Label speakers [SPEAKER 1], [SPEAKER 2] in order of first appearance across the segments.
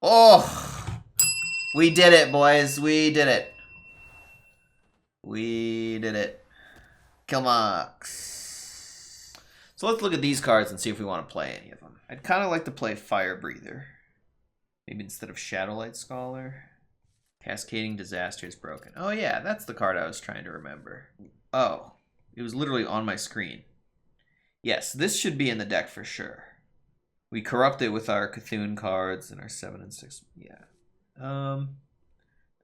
[SPEAKER 1] Oh! We did it, boys. We did it. We did it. Killmox. So let's look at these cards and see if we want to play any of them. I'd kind of like to play Fire Breather. Maybe instead of Shadowlight Scholar. Cascading Disaster is broken. Oh yeah, that's the card I was trying to remember. Oh, it was literally on my screen. Yes, this should be in the deck for sure. We corrupt it with our Cthulhu cards and our 7 and 6. Yeah.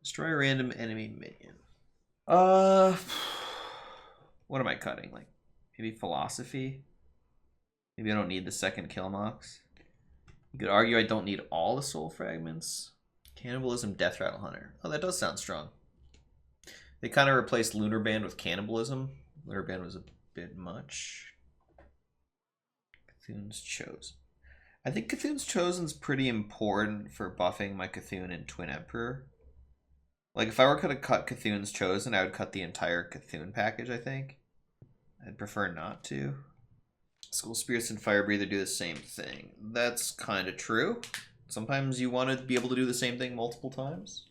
[SPEAKER 1] Destroy a random enemy minion. What am I cutting? Like, maybe Philosophy? Maybe I don't need the second Killmox. You could argue I don't need all the Soul Fragments. Cannibalism, Death Rattle Hunter. Oh, that does sound strong. They kind of replaced Lunar Band with Cannibalism. Lunar Band was a bit much. Cthulhu's Chosen. I think Cthulhu's Chosen's pretty important for buffing my Cthulhu and Twin Emperor. Like, if I were going to cut Cthulhu's Chosen, I would cut the entire Cthulhu package, I think. I'd prefer not to. School Spirits and Fire Breather do the same thing. That's kind of true. Sometimes you want to be able to do the same thing multiple times.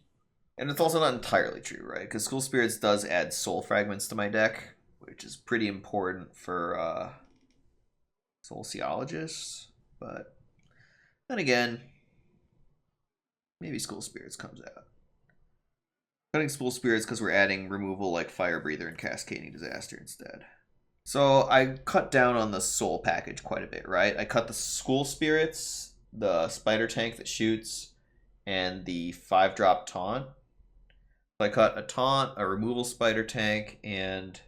[SPEAKER 1] And it's also not entirely true, right? Because School Spirits does add Soul Fragments to my deck, which is pretty important for Soul Theologists. But then again, maybe School Spirits comes out. Cutting School Spirits because we're adding removal like Fire Breather and Cascading Disaster instead. So I cut down on the Soul package quite a bit, right? I cut the School Spirits, the Spider Tank that shoots, and the 5-drop Taunt. So I cut a Taunt, a removal Spider Tank, and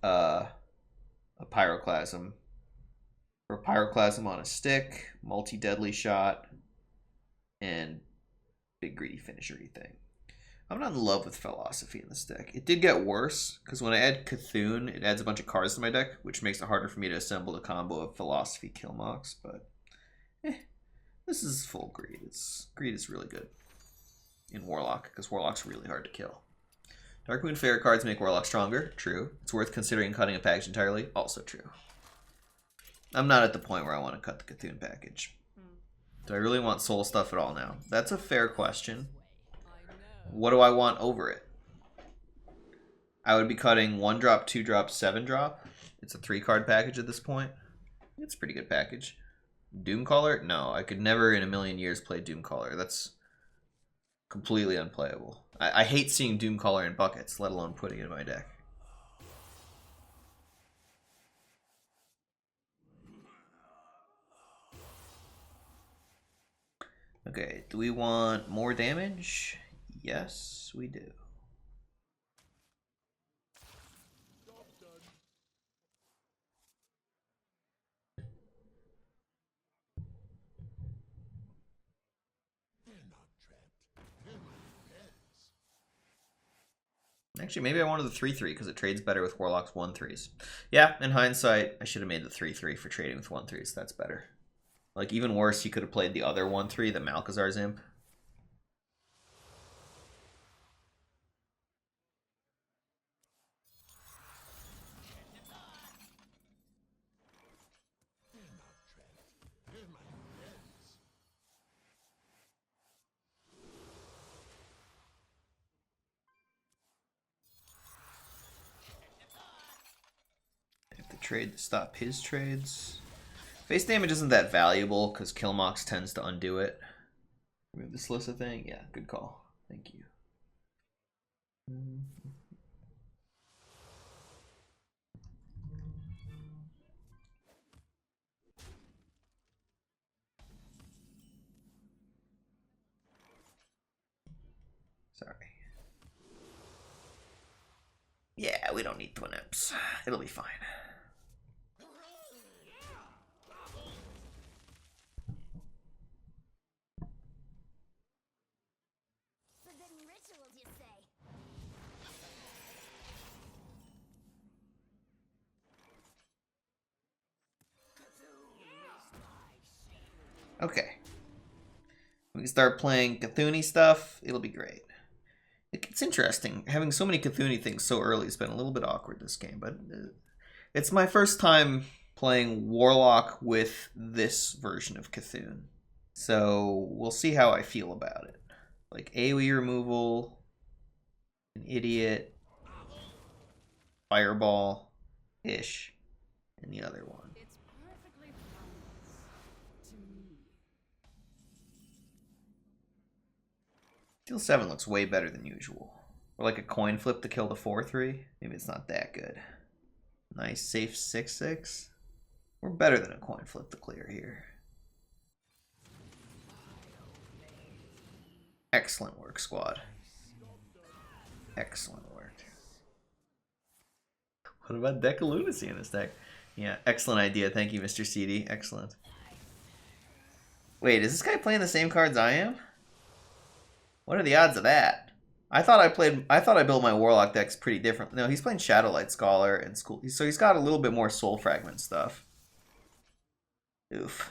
[SPEAKER 1] a Pyroclasm. For Pyroclasm on a stick, multi-deadly shot, and big greedy finishery thing. I'm not in love with Philosophy in this deck. It did get worse, because when I add Cthulhu, it adds a bunch of cards to my deck, which makes it harder for me to assemble the combo of Philosophy Killmox, but this is full Greed. Greed is really good in Warlock, because Warlock's really hard to kill. Darkmoon Fair cards make Warlock stronger. True. It's worth considering cutting a package entirely. Also true. I'm not at the point where I want to cut the Cthulhu package. Do I really want soul stuff at all now? That's a fair question. What do I want over it? I would be cutting 1-drop, 2-drop, 7-drop. It's a 3-card package at this point. It's a pretty good package. Doomcaller? No, I could never in a million years play Doomcaller. That's completely unplayable. I hate seeing Doomcaller in buckets, let alone putting it in my deck. Okay, do we want more damage? Yes, we do. Actually, maybe I wanted the 3-3 because it trades better with Warlock's 1-3s. Yeah, in hindsight, I should have made the 3-3 for trading with 1-3s. That's better. Like, even worse, he could have played the other 1-3, the Malchezaar's Imp. Trade to stop his trades. Face damage isn't that valuable because Killmox tends to undo it. Remove the Solissa thing? Yeah, good call. Thank you. Sorry. Yeah, we don't need Twin Imps. It'll be fine. Okay. We can start playing Cthulhu stuff. It'll be great. It's interesting. Having so many Cthulhu things so early has been a little bit awkward this game, but it's my first time playing Warlock with this version of Cthulhu. So we'll see how I feel about it. Like AoE removal, an idiot, fireball-ish, and the other one.
[SPEAKER 2] It's perfectly harmless to me.
[SPEAKER 1] Steel 7 looks way better than usual. Or like a coin flip to kill the 4-3. Maybe it's not that good. Nice, safe 6-6. We're better than a coin flip to clear here. Excellent work, squad. Excellent work. What about Deck of Lunacy in this deck? Yeah, excellent idea. Thank you, Mr. CD. Excellent. Wait, is this guy playing the same cards I am? What are the odds of that? I thought I built my Warlock decks pretty different. No, he's playing Shadowlight Scholar and School. So he's got a little bit more Soul Fragment stuff. Oof.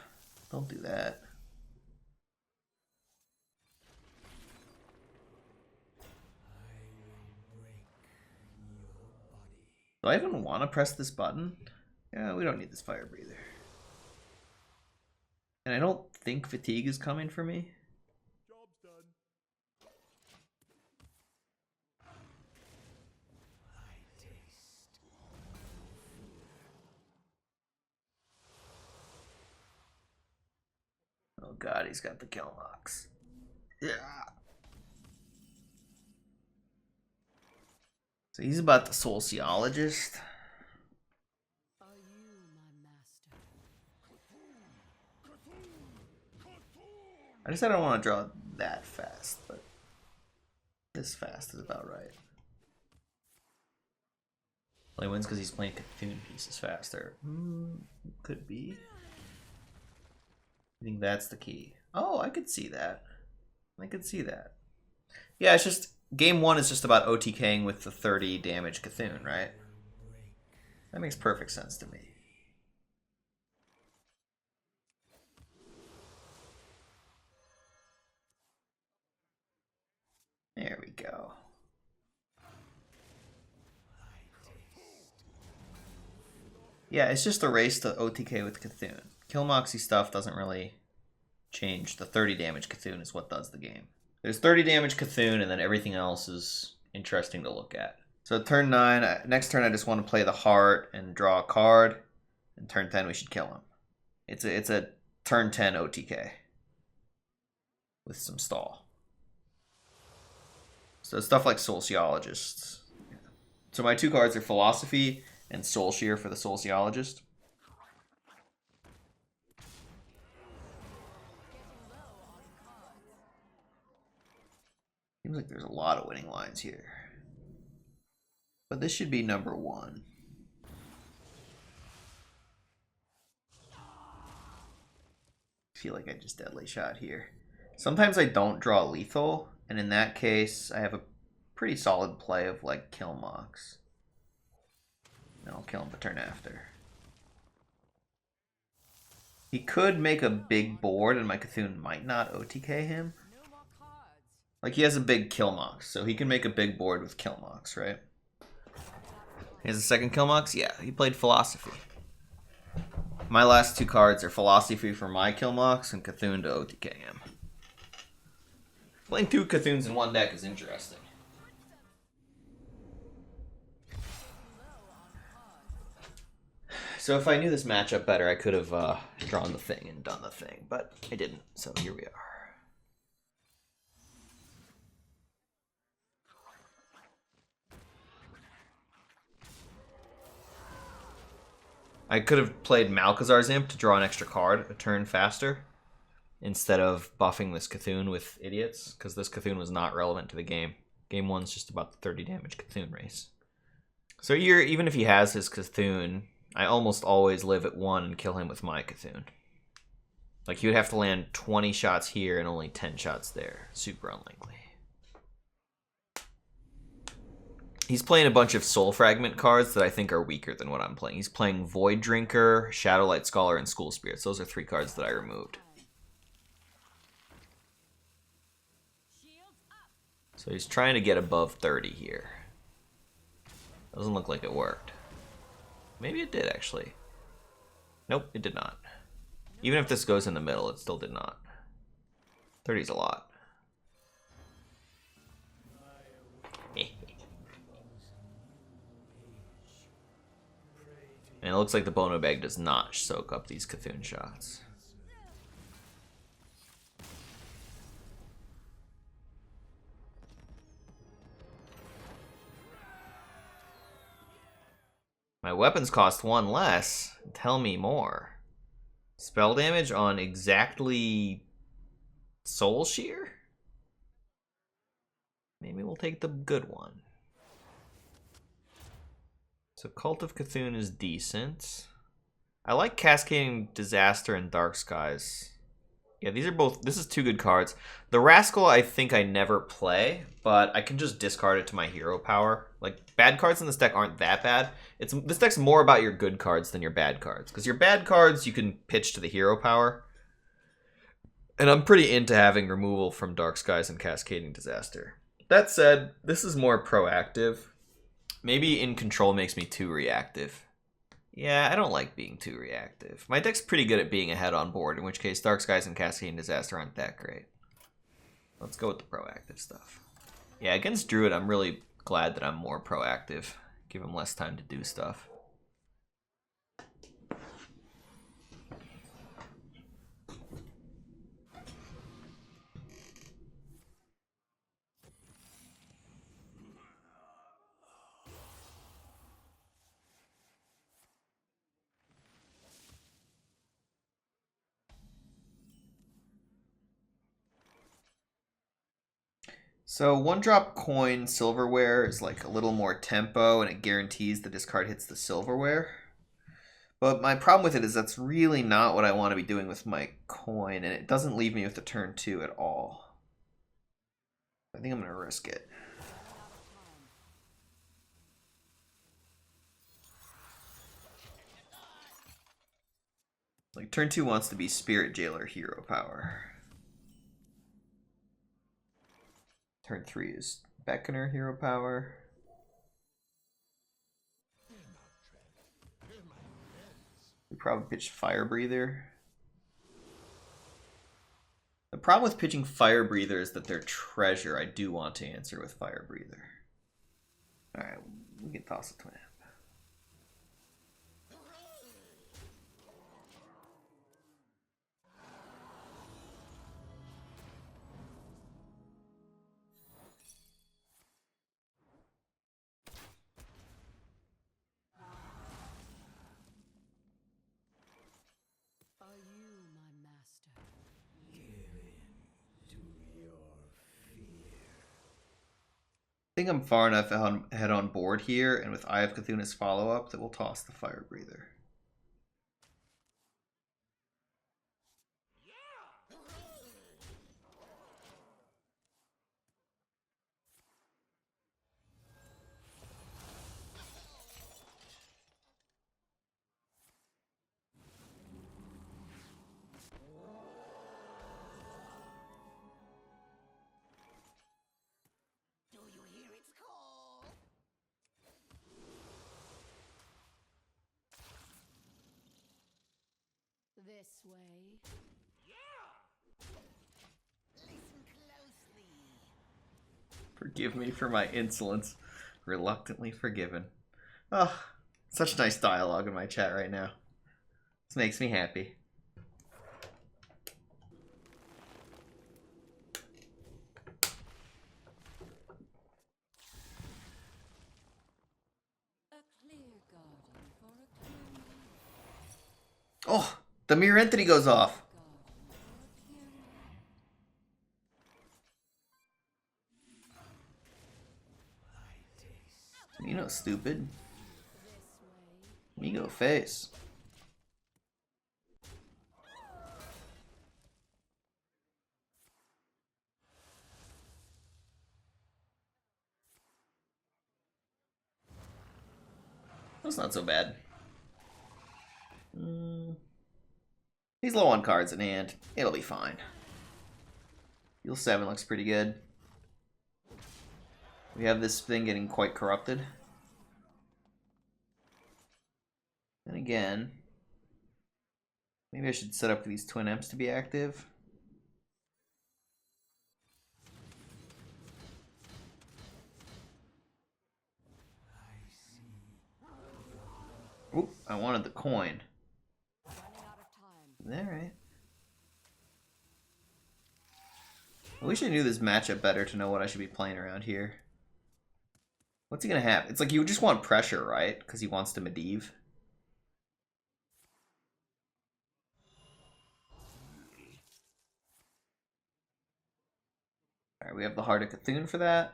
[SPEAKER 1] Don't do that. Do I even want to press this button? Yeah, we don't need this Fire Breather. And I don't think Fatigue is coming for me.
[SPEAKER 3] Job's done.
[SPEAKER 1] Oh god, he's got the Killmox. Yeah. So he's about the Sociologist.
[SPEAKER 2] Are you my master?
[SPEAKER 1] I just said I don't want to draw that fast, but this fast is about right. Well, he wins because he's playing Cthulhu pieces faster. Could be. I think that's the key. Oh, I could see that. I could see that. Yeah, it's just game 1 is just about OTKing with the 30 damage Cthulhu, right? That makes perfect sense to me. There we go. Yeah, it's just a race to OTK with Cthulhu. Killmoxy stuff doesn't really change. The 30 damage Cthulhu is what does the game. There's 30 damage Cthulhu, and then everything else is interesting to look at. So turn 9, next turn I just want to play the heart and draw a card. And turn 10 we should kill him. It's a turn 10 OTK. With some stall. So stuff like Sociologists. So my 2 cards are Philosophy and Soul Shear for the Sociologist. Seems like there's a lot of winning lines here. But this should be number 1. I feel like I just deadly shot here. Sometimes I don't draw lethal, and in that case, I have a pretty solid play of like Killmox. And I'll kill him the turn after. He could make a big board, and my Cthulhu might not OTK him.
[SPEAKER 2] No more cards.
[SPEAKER 1] Like, he has a big Killmox, so he can make a big board with Killmox, right? He has a second Killmox? Yeah, he played Philosophy. My last 2 cards are Philosophy for my Killmox and Cthulhu to OTK him. Playing 2 Cthulhus in one deck is interesting. So if I knew this matchup better, I could have drawn the thing and done the thing, but I didn't, so here we are. I could have played Malkazar's Imp to draw an extra card a turn faster, instead of buffing this Cthulhu with idiots, because this Cthulhu was not relevant to the game. Game 1's just about the 30 damage Cthulhu race. So even if he has his Cthulhu, I almost always live at 1 and kill him with my Cthulhu. Like, he would have to land 20 shots here and only 10 shots there. Super unlikely. He's playing a bunch of Soul Fragment cards that I think are weaker than what I'm playing. He's playing Void Drinker, Shadowlight Scholar, and School Spirits. Those are 3 cards that I removed. So he's trying to get above 30 here. Doesn't look like it worked. Maybe it did, actually. Nope, it did not. Even if this goes in the middle, it still did not. 30 is a lot. And it looks like the Bono Bag does not soak up these Cthulhu shots. My weapons cost 1 less. Tell me more. Spell damage on exactly Soul Shear? Maybe we'll take the good one. So Cult of Cthulhu is decent. I like Cascading Disaster and Dark Skies. Yeah, these are both... This is 2 good cards. The Rascal I think I never play, but I can just discard it to my hero power. Like, bad cards in this deck aren't that bad. This deck's more about your good cards than your bad cards. Because your bad cards you can pitch to the hero power. And I'm pretty into having removal from Dark Skies and Cascading Disaster. That said, this is more proactive. Maybe In Control makes me too reactive. Yeah, I don't like being too reactive. My deck's pretty good at being ahead on board, in which case Dark Skies and Cascading Disaster aren't that great. Let's go with the proactive stuff. Yeah, against Druid, I'm really glad that I'm more proactive. Give him less time to do stuff. So 1-drop coin silverware is like a little more tempo and it guarantees the discard hits the silverware. But my problem with it is that's really not what I want to be doing with my coin, and it doesn't leave me with the turn 2 at all. I think I'm going to risk it. Like, turn 2 wants to be Spirit Jailer hero power. Turn 3 is Beckoner hero power. We probably pitch Fire Breather. The problem with pitching Fire Breather is that their treasure I do want to answer with Fire Breather. Alright, we can toss a twin.
[SPEAKER 2] Are you my master?
[SPEAKER 1] I think I'm far enough ahead on board here, and with Eye of Cthulhu's follow-up, that we'll toss the Fire Breather.
[SPEAKER 2] Do you hear its call? This way. Listen closely.
[SPEAKER 1] Forgive me for my insolence. Reluctantly forgiven. Oh, such nice dialogue in my chat right now. This makes me happy.
[SPEAKER 2] A clear garden for a clear mind.
[SPEAKER 1] Oh, the mirror entity goes off.
[SPEAKER 2] Garden for a clear mind.
[SPEAKER 1] You know, stupid.
[SPEAKER 2] This way.
[SPEAKER 1] Me go face. That's not so bad. He's low on cards in hand. It'll be fine. Heal 7 looks pretty good. We have this thing getting quite corrupted. And again, maybe I should set up these twin imps to be active. Oop, I wanted the coin.
[SPEAKER 2] Running out of time.
[SPEAKER 1] Alright. I wish I knew this matchup better to know what I should be playing around here. What's he gonna have? It's like you just want pressure, right? Because he wants to Medivh. Alright, we have the Heart of Cthulhu for that.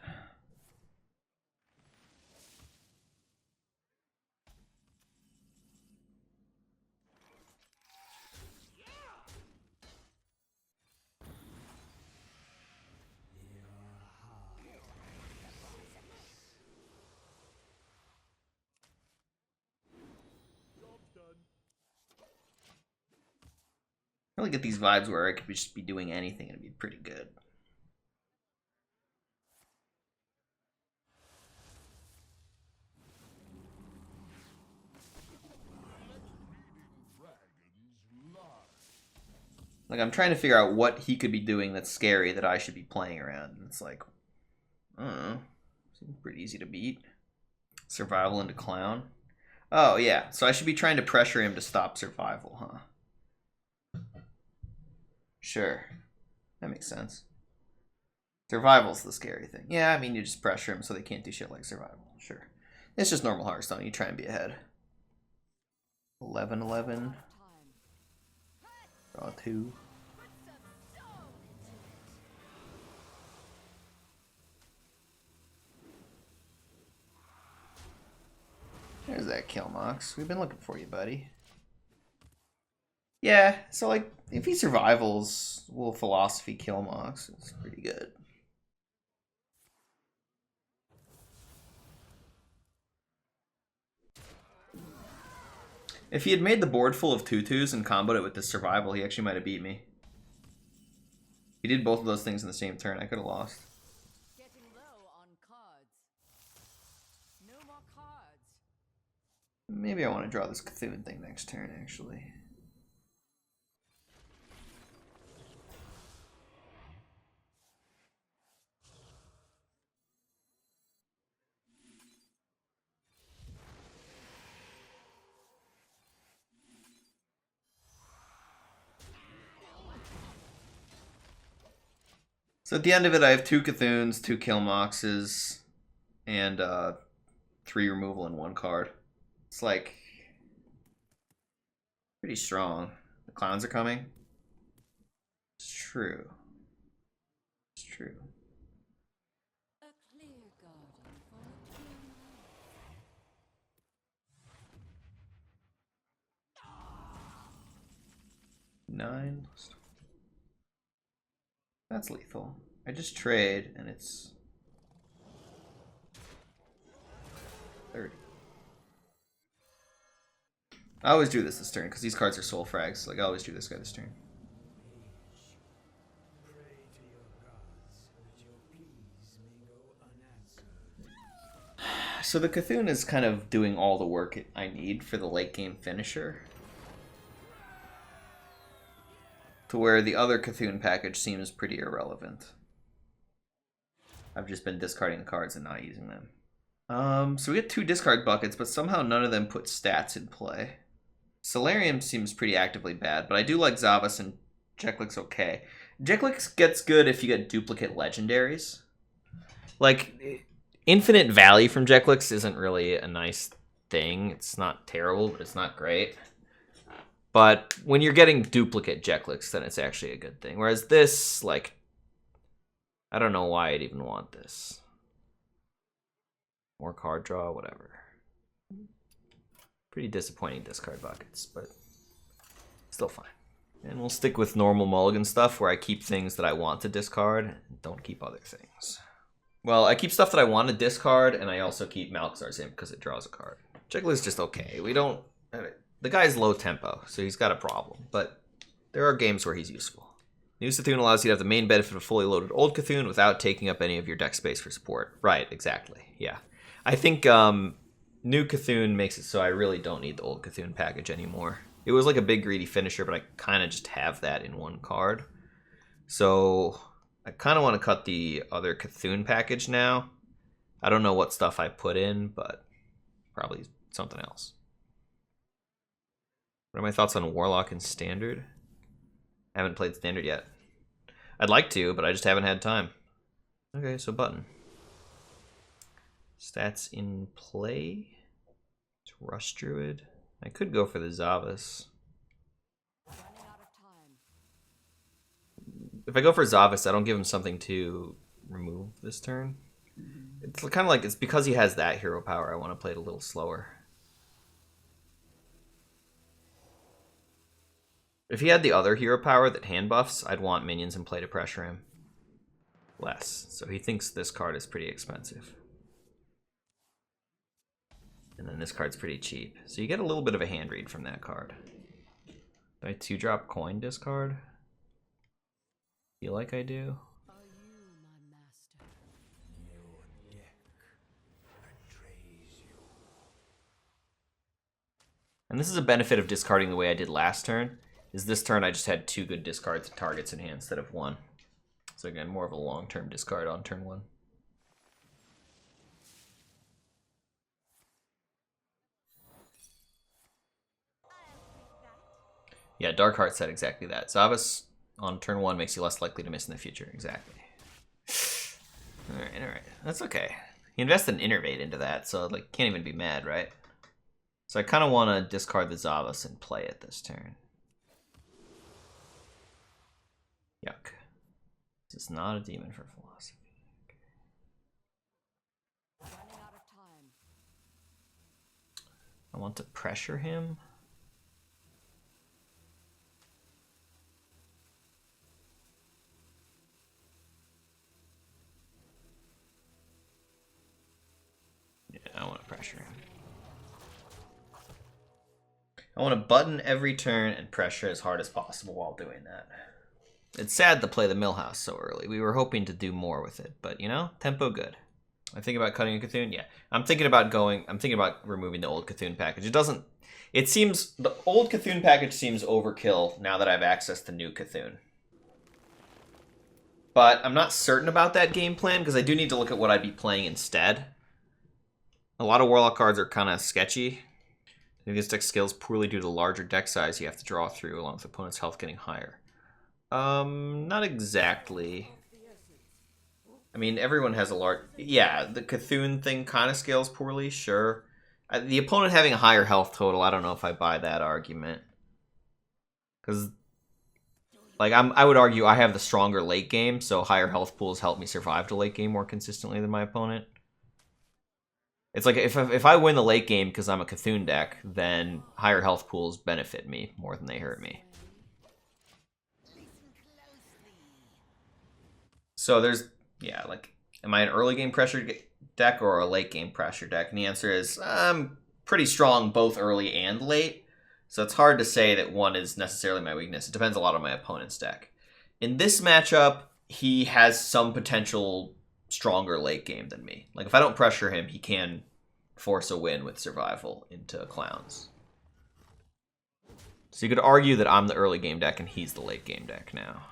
[SPEAKER 1] I really get these vibes where I could just be doing anything and it'd be pretty good. Like, I'm trying to figure out what he could be doing that's scary that I should be playing around. And it's like, I don't know. Seems pretty easy to beat. Survival into Clown. Oh, yeah. So I should be trying to pressure him to stop survival, huh? Sure. That makes sense. Survival's the scary thing. Yeah, I mean, you just pressure him so they can't do shit like survival. Sure. It's just normal Hearthstone. You try and be ahead. 11-11. Draw 2. There's that Killmox. We've been looking for you, buddy. Yeah, so like, if he survivals, will Philosophy Killmox. It's pretty good. If he had made the board full of tutus and comboed it with the survival, he actually might have beat me. He did both of those things in the same turn. I could have lost.
[SPEAKER 2] Getting low on cards. No more cards.
[SPEAKER 1] Maybe I want to draw this Cthulhu thing next turn, actually. So at the end of it, I have 2 Cthuns, 2 Killmoxes, and 3 removal in 1 card. It's like pretty strong. The clowns are coming. It's true. It's true.
[SPEAKER 2] A clear garden for a clear mind.
[SPEAKER 1] 9 plus. That's lethal. I just trade and it's 30. I always do this turn because these cards are soul frags. Like I always do this guy this turn. So the Cthulhu is kind of doing all the work I need for the late game finisher. To where the other Cthulhu package seems pretty irrelevant. I've just been discarding the cards and not using them. So we get 2 discard buckets, but somehow none of them put stats in play. Solarium seems pretty actively bad, but I do like Zavas and Jeklik's okay. Jeklik's gets good if you get duplicate legendaries. Like, infinite value from Jeklik's isn't really a nice thing. It's not terrible, but it's not great. But when you're getting duplicate Jeklik's, then it's actually a good thing. Whereas this, like, I don't know why I'd even want this. More card draw, whatever. Pretty disappointing discard buckets, but still fine. And we'll stick with normal mulligan stuff where I keep things that I want to discard and don't keep other things. Well, I keep stuff that I want to discard, and I also keep Malxar's Imp because it draws a card. Jeklik's just okay. We don't... The guy's low tempo, so he's got a problem, but there are games where he's useful. New Cthulhu allows you to have the main benefit of fully loaded old Cthulhu without taking up any of your deck space for support. Right, exactly, yeah. I think New Cthulhu makes it so I really don't need the old Cthulhu package anymore. It was like a big greedy finisher, but I kind of just have that in 1 card. So I kind of want to cut the other Cthulhu package now. I don't know what stuff I put in, but probably something else. What are my thoughts on Warlock and Standard? I haven't played Standard yet. I'd like to, but I just haven't had time. Okay, so button. Stats in play. It's Rush Druid. I could go for the Zavas. If I go for Zavas, I don't give him something to remove this turn. It's kind of like, it's because he has that hero power, I want to play it a little slower. If he had the other hero power that hand buffs, I'd want minions in play to pressure him less. So he thinks this card is pretty expensive. And then this card's pretty cheap. So you get a little bit of a hand read from that card. Do I 2-drop coin discard? Feel like I do. And this is a benefit of discarding the way I did last turn. Is this turn I just had 2 good discards targets in hand instead of 1. So again, more of a long-term discard on turn 1. Yeah, Dark Heart said exactly that. Zavas on turn 1 makes you less likely to miss in the future. Exactly. Alright. That's okay. He invested an Innervate into that, so like can't even be mad, right? So I kind of want to discard the Zavas and play it this turn. Yuck. This is not a demon for philosophy. I want to pressure him. Yeah, I want to pressure him. I want to button every turn and pressure as hard as possible while doing that. It's sad to play the Millhouse so early. We were hoping to do more with it, but you know, tempo good. I think about cutting a Cthulhu. Yeah, I'm thinking about removing the old Cthulhu package. It seems the old Cthulhu package seems overkill now that I have access to new Cthulhu. But I'm not certain about that game plan because I do need to look at what I'd be playing instead. A lot of Warlock cards are kind of sketchy. I think this deck scales poorly due to the larger deck size you have to draw through, along with the opponent's health getting higher. Not exactly. I mean, everyone has a large... Yeah, the Cthulhu thing kind of scales poorly, sure. The opponent having a higher health total, I don't know if I buy that argument. Because, like, I would argue I have the stronger late game, so higher health pools help me survive the late game more consistently than my opponent. It's like, if I win the late game because I'm a Cthulhu deck, then higher health pools benefit me more than they hurt me. So there's... Yeah, like, am I an early game pressure deck or a late game pressure deck? And the answer is, I'm pretty strong both early and late. So it's hard to say that one is necessarily my weakness. It depends a lot on my opponent's deck. In this matchup, he has some potential stronger late game than me. Like, if I don't pressure him, he can force a win with survival into clowns. So you could argue that I'm the early game deck and he's the late game deck now.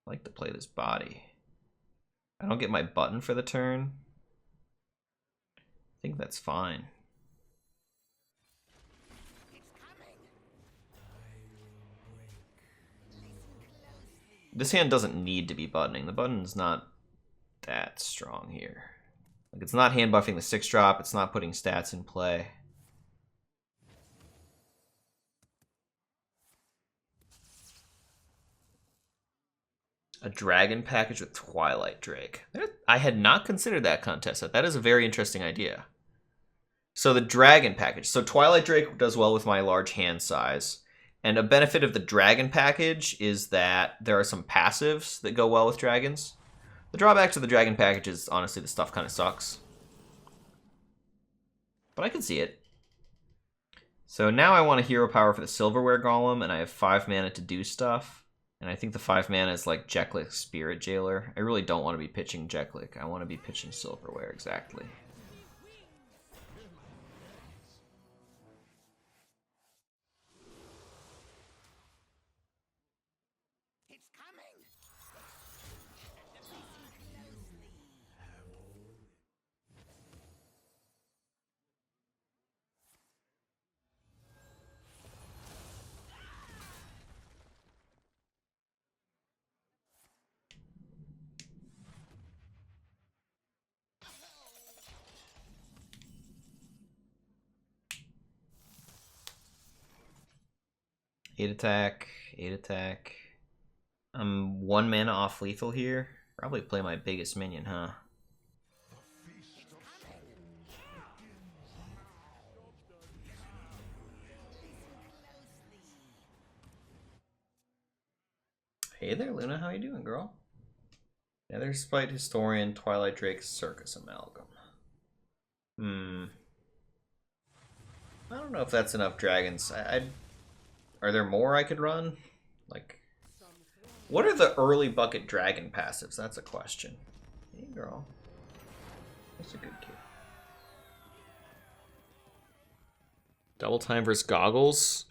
[SPEAKER 1] I like to play this body. I don't get my button for the turn. I think that's fine. This hand doesn't need to be buttoning. The button's not that strong here. Like, it's not hand buffing the 6-drop. It's not putting stats in play. A dragon package with Twilight Drake. I had not considered that contest. That is a very interesting idea. So the dragon package. So Twilight Drake does well with my large hand size. And a benefit of the dragon package is that there are some passives that go well with dragons. The drawback to the dragon package is, honestly, the stuff kind of sucks. But I can see it. So now I want a hero power for the Silverware Golem, and I have 5 mana to do stuff. And I think the 5 mana is like Jeklik Spirit Jailer. I really don't want to be pitching Jeklik. I want to be pitching Silverware, exactly. 8 attack, 8 attack. I'm 1 mana off lethal here. Probably play my biggest minion, huh? Hey there, Luna. How you doing, girl? Nether Spite Historian, Twilight Drake, Circus Amalgam. I don't know if that's enough dragons. Are there more I could run? Like, what are the early bucket dragon passives? That's a question. Hey, girl. That's a good kid. Double time versus goggles?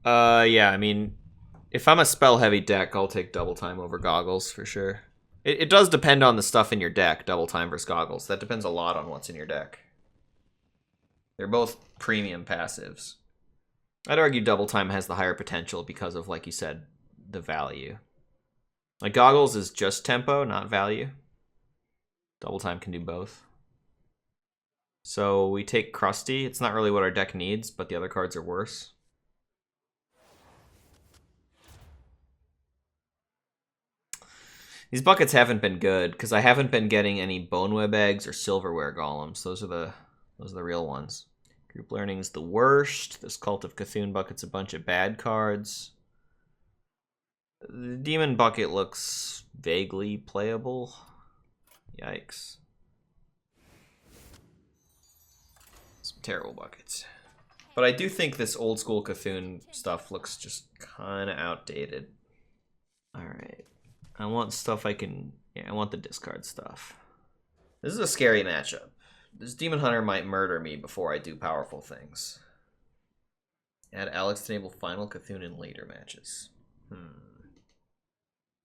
[SPEAKER 1] Yeah, I mean, if I'm a spell-heavy deck, I'll take double time over goggles for sure. It does depend on the stuff in your deck, double time versus goggles. That depends a lot on what's in your deck. They're both premium passives. I'd argue double time has the higher potential because of, like you said, the value. Like, goggles is just tempo, not value. Double time can do both. So we take Crusty. It's not really what our deck needs, but the other cards are worse. These buckets haven't been good because I haven't been getting any Boneweb eggs or Silverware golems. Those are the real ones. Group Learning's the worst. This Cult of Cthulhu bucket's a bunch of bad cards. The Demon bucket looks vaguely playable. Yikes. Some terrible buckets. But I do think this old school Cthulhu stuff looks just kind of outdated. Alright. I want stuff I can... Yeah, I want the discard stuff. This is a scary matchup. This Demon Hunter might murder me before I do powerful things. Add Alex to enable final Cthulhu in later matches.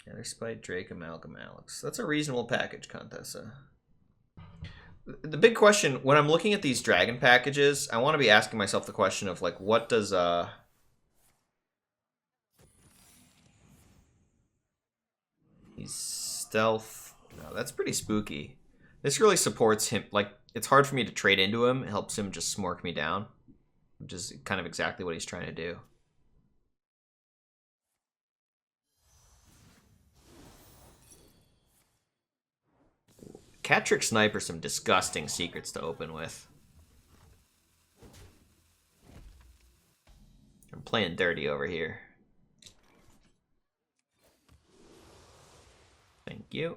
[SPEAKER 1] Nether Spite, Drake, Amalgam, Alex. That's a reasonable package, Contessa. The big question, when I'm looking at these dragon packages, I want to be asking myself the question of, like, what does, He's stealth. No, that's pretty spooky. This really supports him. Like, it's hard for me to trade into him. It helps him just smork me down, which is kind of exactly what he's trying to do. Catrick Sniper, some disgusting secrets to open with. I'm playing dirty over here. Thank you.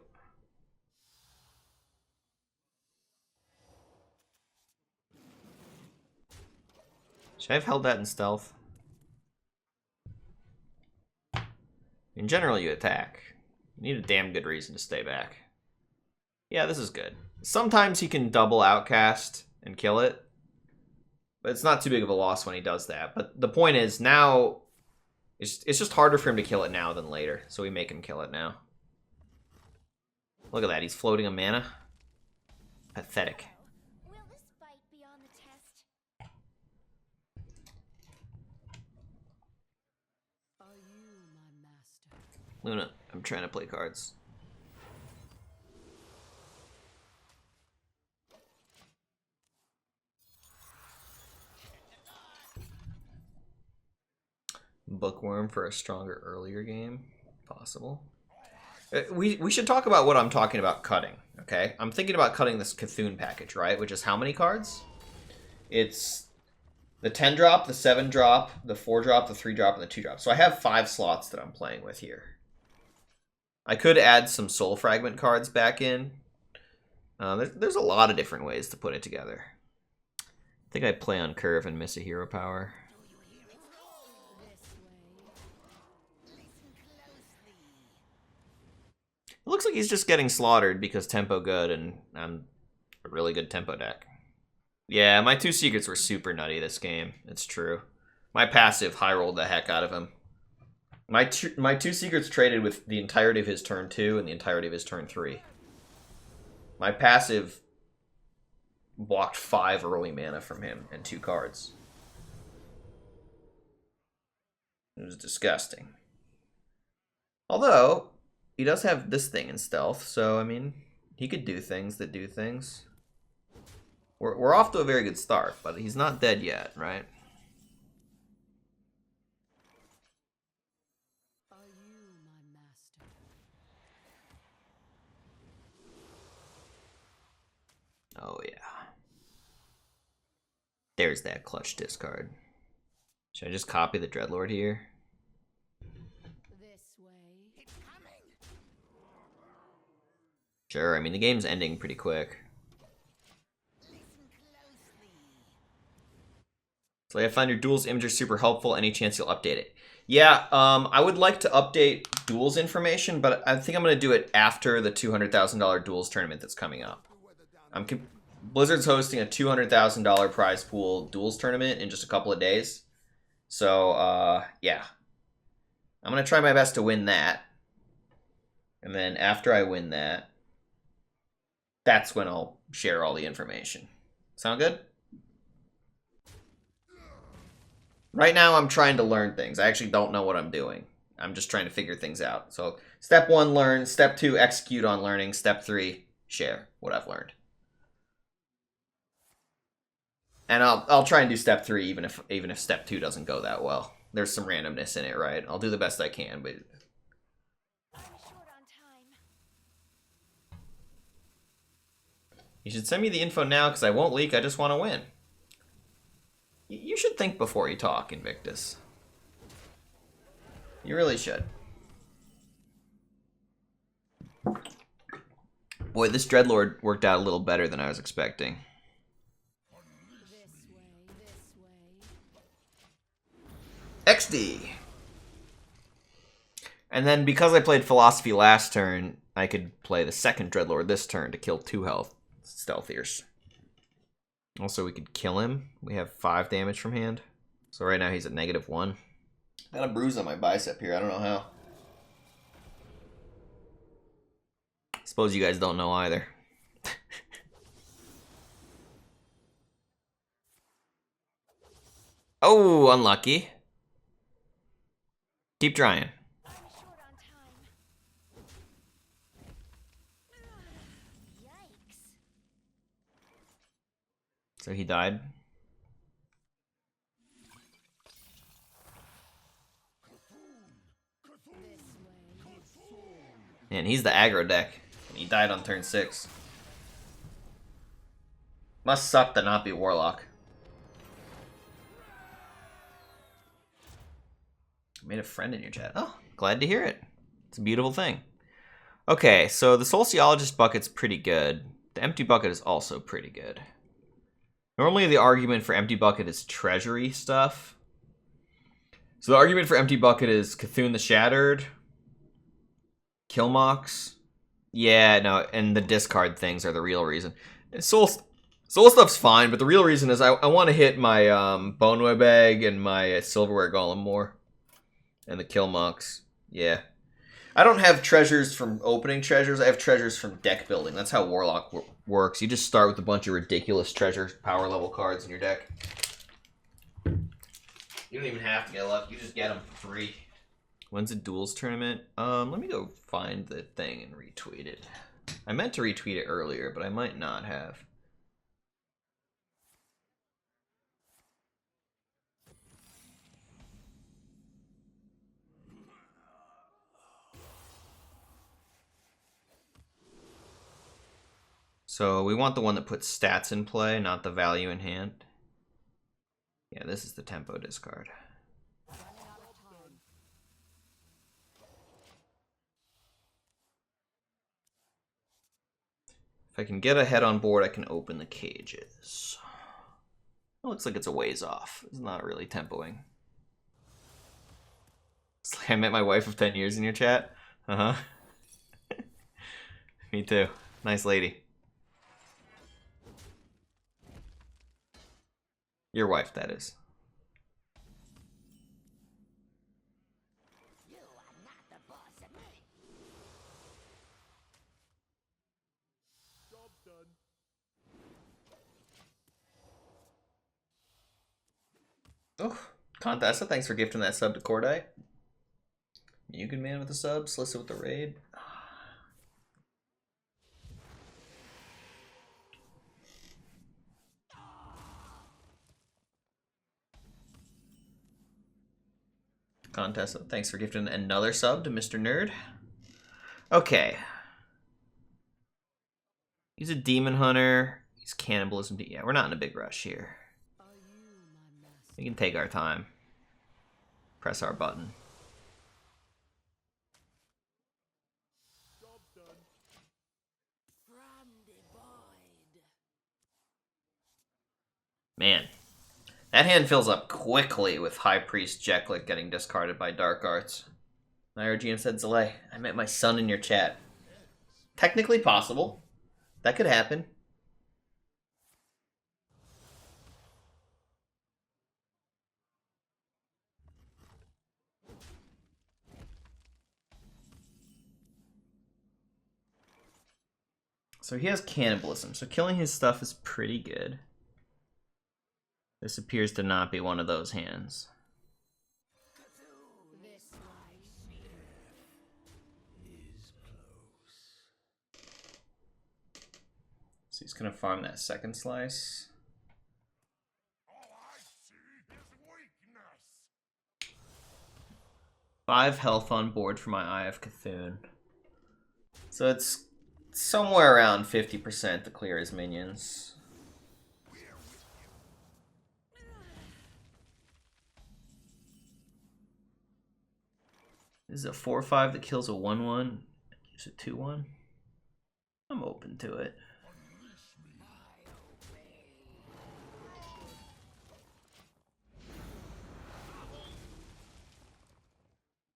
[SPEAKER 1] Should I have held that in stealth? In general, you attack. You need a damn good reason to stay back. Yeah, this is good. Sometimes he can double outcast and kill it, but it's not too big of a loss when he does that. But the point is, now, it's just harder for him to kill it now than later, so we make him kill it now. Look at that, he's floating a mana. Pathetic.
[SPEAKER 2] Will this fight be on the test? Are you my master?
[SPEAKER 1] Luna, I'm trying to play cards. Bookworm for a stronger earlier game? Possible. We should talk about what I'm talking about cutting, okay? I'm thinking about cutting this Cthulhu package, right? Which is how many cards? It's the 10 drop, the 7 drop, the 4 drop, the 3 drop, and the 2 drop. So I have 5 slots that I'm playing with here. I could add some Soul Fragment cards back in. There's a lot of different ways to put it together. I think I play on curve and miss a hero power. It looks like he's just getting slaughtered because tempo good, and I'm a really good tempo deck. Yeah, my 2 secrets were super nutty this game. It's true. My passive high rolled the heck out of him. My 2 secrets traded with the entirety of his turn 2 and the entirety of his turn 3. My passive blocked 5 early mana from him and 2 cards. It was disgusting. Although, he does have this thing in stealth, so, I mean, he could do things that do things. We're off to a very good start, but he's not dead yet, right? There's that clutch discard. Should I just copy the Dreadlord here?
[SPEAKER 2] This way.
[SPEAKER 1] Sure, I mean, the game's ending pretty quick. So I find your Duels image are super helpful. Any chance you'll update it? Yeah, I would like to update Duels information, but I think I'm going to do it after the $200,000 Duels tournament that's coming up. Blizzard's hosting a $200,000 prize pool Duels tournament in just a couple of days. So, yeah. I'm going to try my best to win that. And then after I win that, that's when I'll share all the information. Sound good? Right now, I'm trying to learn things. I actually don't know what I'm doing. I'm just trying to figure things out. So, step 1, learn. Step 2, execute on learning. Step 3, share what I've learned. And I'll try and do step 3 even if step 2 doesn't go that well. There's some randomness in it, right? I'll do the best I can, but
[SPEAKER 2] I'm short on time.
[SPEAKER 1] you should send me the info now because I won't leak. I just want to win. You should think before you talk, Invictus. You really should. Boy, this Dreadlord worked out a little better than I was expecting.
[SPEAKER 2] This way.
[SPEAKER 1] XD! And then because I played Philosophy last turn, I could play the second Dreadlord this turn to kill 2 health Stealthiers. Also, we could kill him. We have 5 damage from hand. So right now he's at -1. Got a bruise on my bicep here. I don't know how. Suppose you guys don't know either. Oh, unlucky. Keep trying.
[SPEAKER 2] I'm short on time. Yikes.
[SPEAKER 1] So he died.
[SPEAKER 2] This way.
[SPEAKER 1] Man, he's the aggro deck. And he died on turn 6. Must suck to not be Warlock. I made a friend in your chat. Oh, glad to hear it. It's a beautiful thing. Okay, so the Sociologist bucket's pretty good. The Empty bucket is also pretty good. Normally the argument for Empty bucket is treasury stuff. So the argument for Empty bucket is Cthulhu the Shattered, Killmox. Yeah, no, and the discard things are the real reason. Soul stuff's fine, but the real reason is I want to hit my Boneweb Egg and my Silverware Golem more. And the Killmox. Yeah. I don't have treasures from opening treasures. I have treasures from deck building. That's how Warlock works. You just start with a bunch of ridiculous treasure power level cards in your deck. You don't even have to get lucky. You just get them for free. When's the Duels tournament? Let me go find the thing and retweet it. I meant to retweet it earlier, but I might not have. So we want the one that puts stats in play, not the value in hand. Yeah, this is the tempo discard.
[SPEAKER 2] Running out of time.
[SPEAKER 1] If I can get a head on board, I can open the cages. It looks like it's a ways off. It's not really tempoing. It's like I met my wife of 10 years in your chat. Uh-huh. Me too. Nice lady. Your wife, that is.
[SPEAKER 2] You are not the boss of me.
[SPEAKER 3] Job done.
[SPEAKER 1] Oh, Contessa, thanks for gifting that sub to Cordite. You good man with the sub, Slyssa with the raid. Contessa, thanks for gifting another sub to Mr. Nerd. Okay. He's a demon hunter. He's cannibalism. Yeah, we're not in a big rush here.
[SPEAKER 2] Are you
[SPEAKER 1] We can take our time. Press our button. Man, that hand fills up quickly with High Priest Jeklik getting discarded by Dark Arts. IRGM said, Zalae, I met my son in your chat. Technically possible. That could happen. So he has cannibalism, so killing his stuff is pretty good. This appears to not be one of those hands. So he's gonna farm that second slice. Five health on board for my Eye of Cthulhu. So it's somewhere around 50% to clear his minions. This is a 4/5 that kills a 1/1. Gives a 2/1. I'm open to it.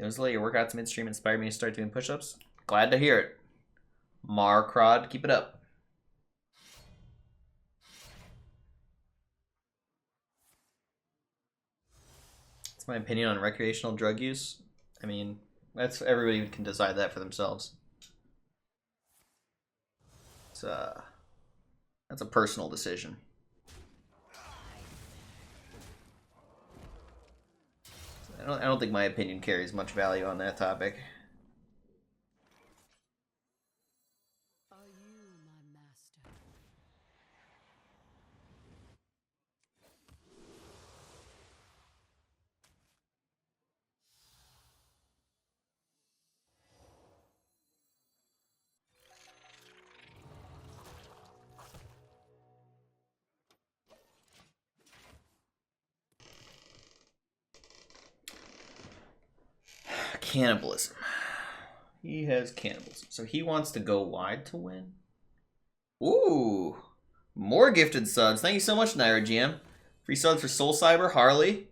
[SPEAKER 1] Zalae, your workouts midstream inspired me to start doing push-ups. Glad to hear it. Markrod, keep it up. That's my opinion on recreational drug use. I mean, that's everybody can decide that for themselves. That's a personal decision. I don't think my opinion carries much value on that topic.
[SPEAKER 2] Are you my master?
[SPEAKER 1] Cannibalism. He has cannibalism. So he wants to go wide to win. Ooh. More gifted subs. Thank you so much, Naira GM. Free subs for Soul Cyber, Harley,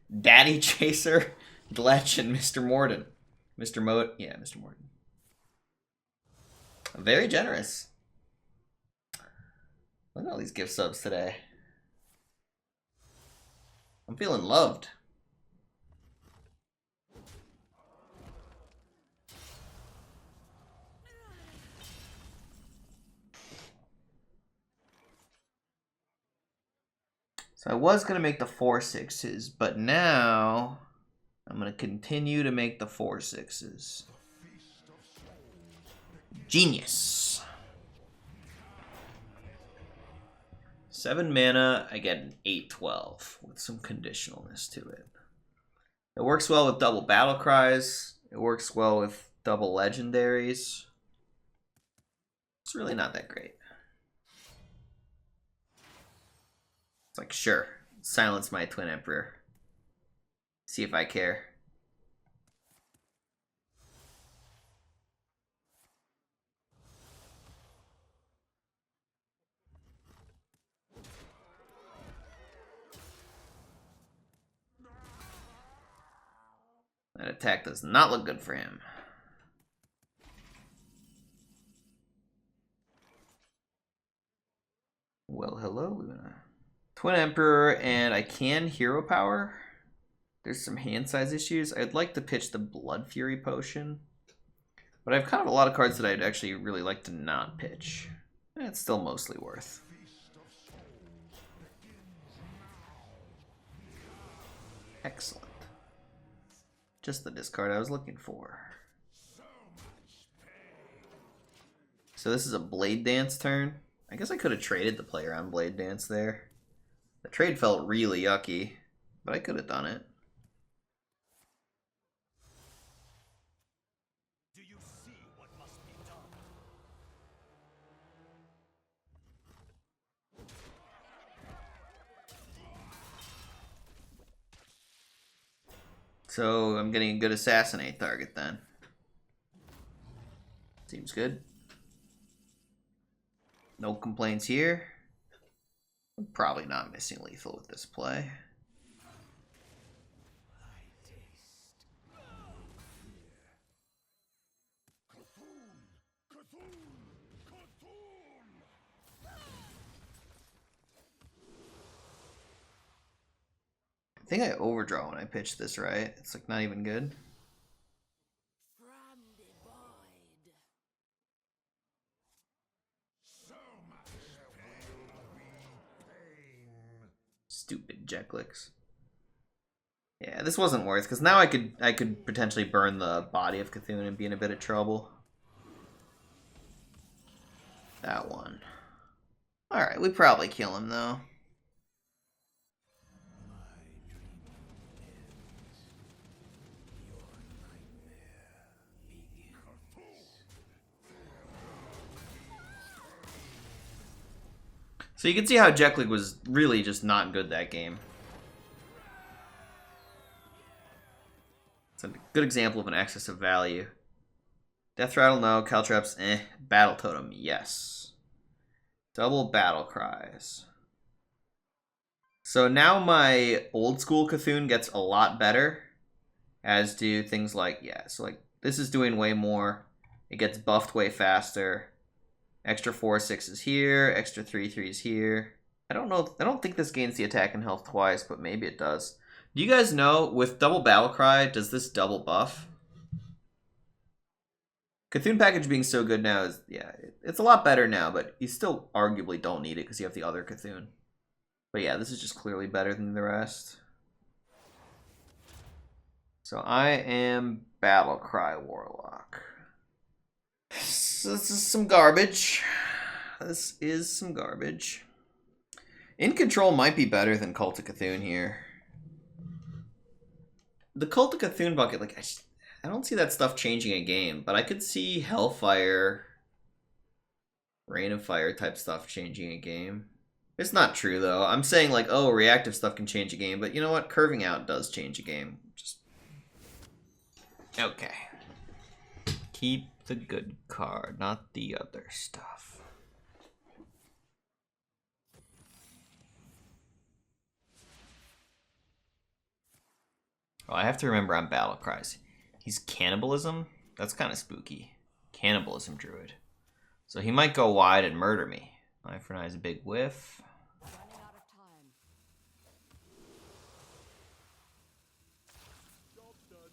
[SPEAKER 1] Daddy Chaser, Gletch, and Mr. Morden. Mr. Morden. Very generous. Look at all these gift subs today. I'm feeling loved. So I was going to make the 4/6s, but now I'm going to continue to make the 4/6s. Genius. 7 mana, I get an 8/12 with some conditionalness to it. It works well with double battle cries. It works well with double legendaries. It's really not that great. It's like, sure, silence my Twin Emperor. See if I care. That attack does not look good for him. Well, hello, Luna. Twin Emperor, and I can Hero Power. There's some hand size issues. I'd like to pitch the Blood Fury Potion, but I have kind of a lot of cards that I'd actually really like to not pitch. It's still mostly worth. Excellent. Just the discard I was looking for. So this is a Blade Dance turn. I guess I could have traded the player on Blade Dance there. The trade felt really yucky, but I could have done it.
[SPEAKER 3] Do you see what must be done?
[SPEAKER 1] So I'm getting a good assassinate target then. Seems good. No complaints here. I'm probably not missing lethal with this play. I think I overdraw when I pitch this, right? It's like not even good.
[SPEAKER 2] From the void.
[SPEAKER 1] Stupid Jeklicks. Yeah, this wasn't worth, because now I could potentially burn the body of Cthulhu and be in a bit of trouble. That one. Alright, we probably kill him though. So you can see how Jeklik was really just not good that game. It's a good example of an excess of value. Death Rattle, no. Caltrops, eh. Battle Totem, yes. Double Battle Cries. So now my old school Cthulhu gets a lot better. As do things like, yeah, so like this is doing way more. It gets buffed way faster. Extra 4/6s here, extra 3/3s here. I don't think this gains the attack and health twice, but maybe it does. Do you guys know, with double battle cry, does this double buff? Cthulhu package being so good now is, yeah, it's a lot better now, but you still arguably don't need it because you have the other Cthulhu. But yeah, this is just clearly better than the rest. So I am Battle Cry Warlock. This is some garbage. This is some garbage. In Control might be better than Cult of Cthulhu here. The Cult of Cthulhu bucket, like, I don't see that stuff changing a game, but I could see Hellfire, Rain of Fire type stuff changing a game. It's not true, though. I'm saying, like, oh, reactive stuff can change a game, but you know what? Curving out does change a game. Just... Okay. Keep the good card, not the other stuff. Oh, I have to remember on Battle Cries. He's Cannibalism? That's kind of spooky. Cannibalism Druid. So he might go wide and murder me. Eye for an Eye is a big whiff.
[SPEAKER 2] Running out of time.
[SPEAKER 3] Job done.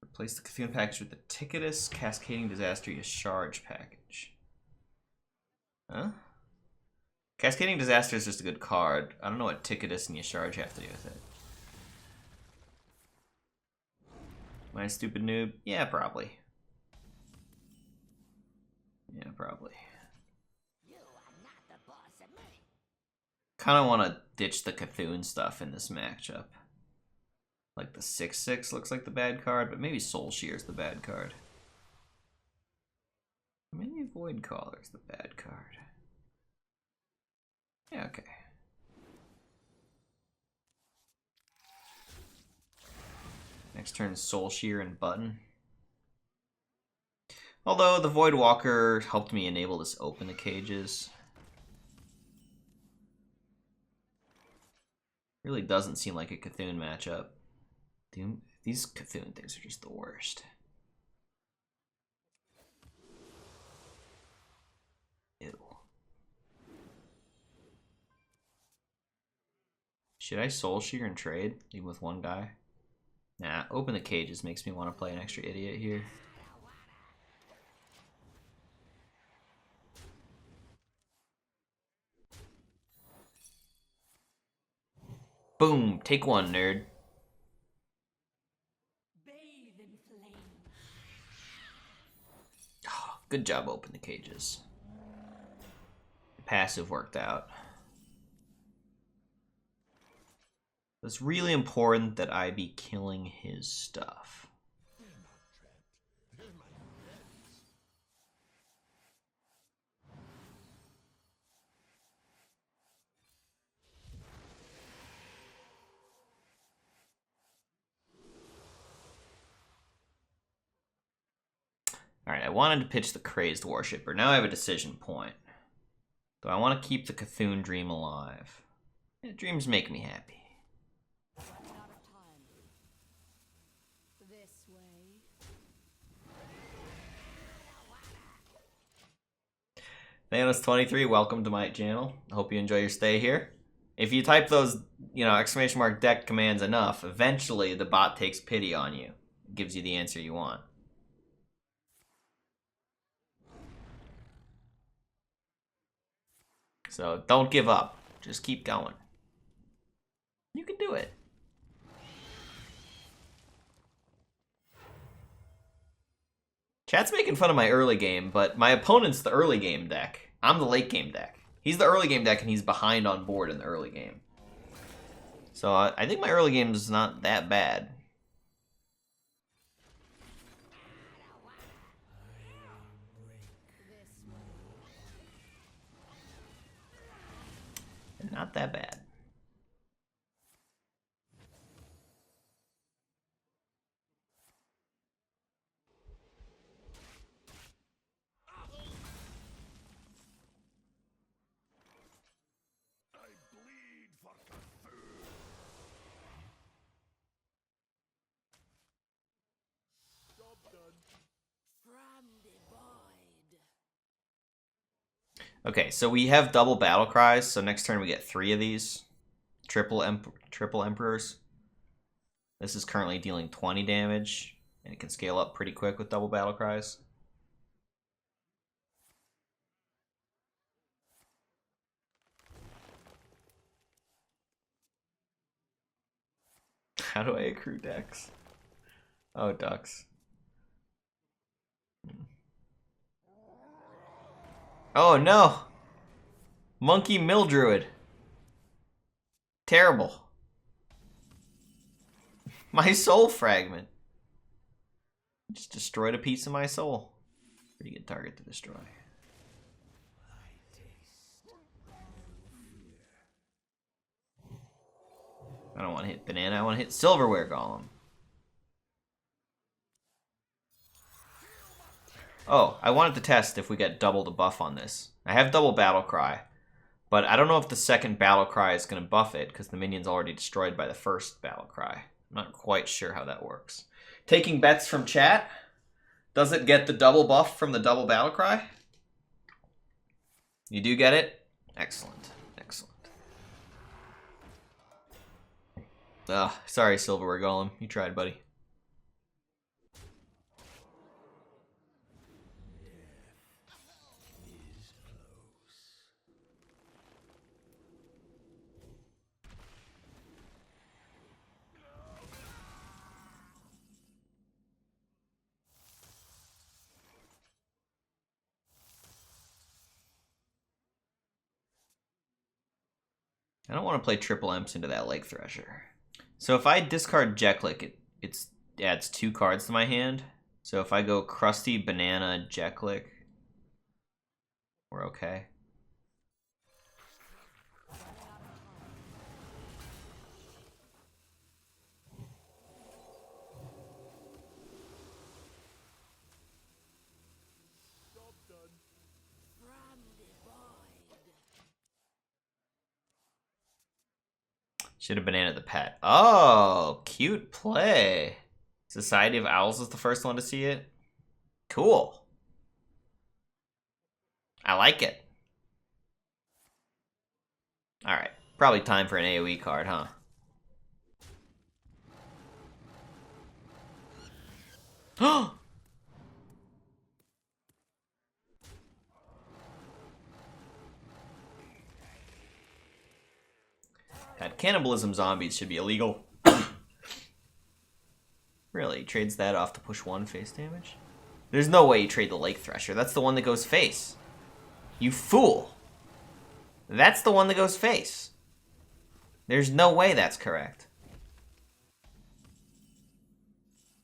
[SPEAKER 1] Replace the Cthulhu package with the Ticketus Cascading Disaster Yasharge package. Huh? Cascading Disaster is just a good card. I don't know what Ticketus and Yasharge have to do with it. Am I a stupid noob? Yeah, probably. Yeah, probably.
[SPEAKER 2] You are not the boss of me.
[SPEAKER 1] Kind of want to ditch the Cthulhu stuff in this matchup. Like the 6/6 looks like the bad card, but maybe Soul Shear is the bad card. Maybe Void Caller is the bad card. Yeah, okay. Next turn, Soul Shear and Button. Although the Void Walker helped me enable this open the cages. Really doesn't seem like a Cthulhu matchup. Dude, these Cthulhu things are just the worst. Ew. Should I Soul Shear and trade, even with one guy? Nah, open the cages makes me want to play an extra idiot here. Boom, take one, nerd.
[SPEAKER 2] Bathe in flame.
[SPEAKER 1] Oh, good job, open the cages. Passive worked out. It's really important that I be killing his stuff. I wanted to pitch the Crazed Worshipper. Now I have a decision point. Do I want to keep the Cthulhu Dream alive? Yeah, dreams make me happy.
[SPEAKER 2] Running out of time. This way.
[SPEAKER 1] Thanos23, welcome to my channel. I hope you enjoy your stay here. If you type those, exclamation mark deck commands enough, eventually the bot takes pity on you. It gives you the answer you want. So don't give up. Just keep going. You can do it. Chat's making fun of my early game, but my opponent's the early game deck. I'm the late game deck. He's the early game deck, and he's behind on board in the early game. So I think my early game is not that bad. Not that bad.
[SPEAKER 3] I bleed for Cthulhu. Job done.
[SPEAKER 2] From divide.
[SPEAKER 1] Okay, so we have double battle cries, so next turn we get 3 of these. Triple Emperors. This is currently dealing 20 damage, and it can scale up pretty quick with double battle cries. How do I accrue decks? Oh, ducks. Oh no! Monkey Mildruid. Terrible. My soul fragment. Just destroyed a piece of my soul. Pretty good target to destroy. I don't want to hit Banana, I want to hit Silverware Golem. Oh, I wanted to test if we get double the buff on this. I have double Battle Cry, but I don't know if the second Battle Cry is going to buff it because the minion's already destroyed by the first Battle Cry. I'm not quite sure how that works. Taking bets from chat. Does it get the double buff from the double Battle Cry? You do get it? Excellent. Excellent. Sorry, Silverware Golem. You tried, buddy. I don't want to play triple Imps into that Lake Thresher. So if I discard Jeklik, it adds 2 cards to my hand. So if I go Krusty, Banana, Jeklik, we're okay.
[SPEAKER 3] Job done.
[SPEAKER 2] From divide.
[SPEAKER 1] Should have Banana the pet. Oh, cute play. Society of Owls is the first one to see it. Cool. I like it. Alright, probably time for an AoE card, huh? That cannibalism zombies should be illegal. Really? Trades that off to push 1 face damage? There's no way you trade the Lake Thresher. That's the one that goes face. You fool. That's the one that goes face. There's no way that's correct.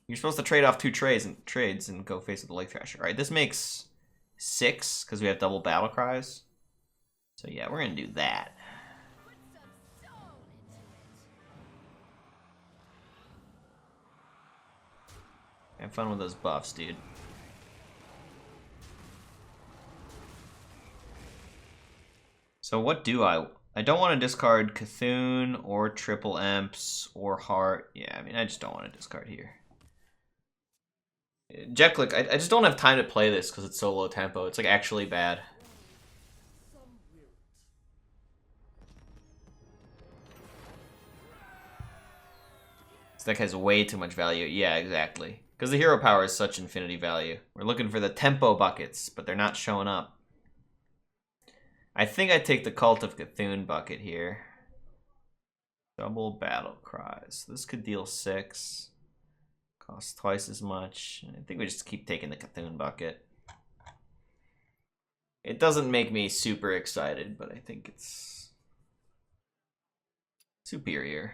[SPEAKER 1] You're supposed to trade off 2 trades and go face with the Lake Thrasher. Alright, this makes 6 because we have double battle cries. So yeah, we're gonna do that.
[SPEAKER 2] Put some soul into it.
[SPEAKER 1] Have fun with those buffs, dude. So what do I don't want to discard Cthulhu or Triple Emps or Heart. Yeah, I mean, I just don't want to discard here. Jetclick, I just don't have time to play this because it's so low tempo. It's like actually bad. This deck has way too much value. Yeah, exactly. Because the hero power is such infinity value. We're looking for the tempo buckets, but they're not showing up. I think I take the Cult of Cthulhu bucket here. Double Battle Cries. This could deal 6. Costs twice as much. I think we just keep taking the Cthulhu bucket. It doesn't make me super excited, but I think it's superior.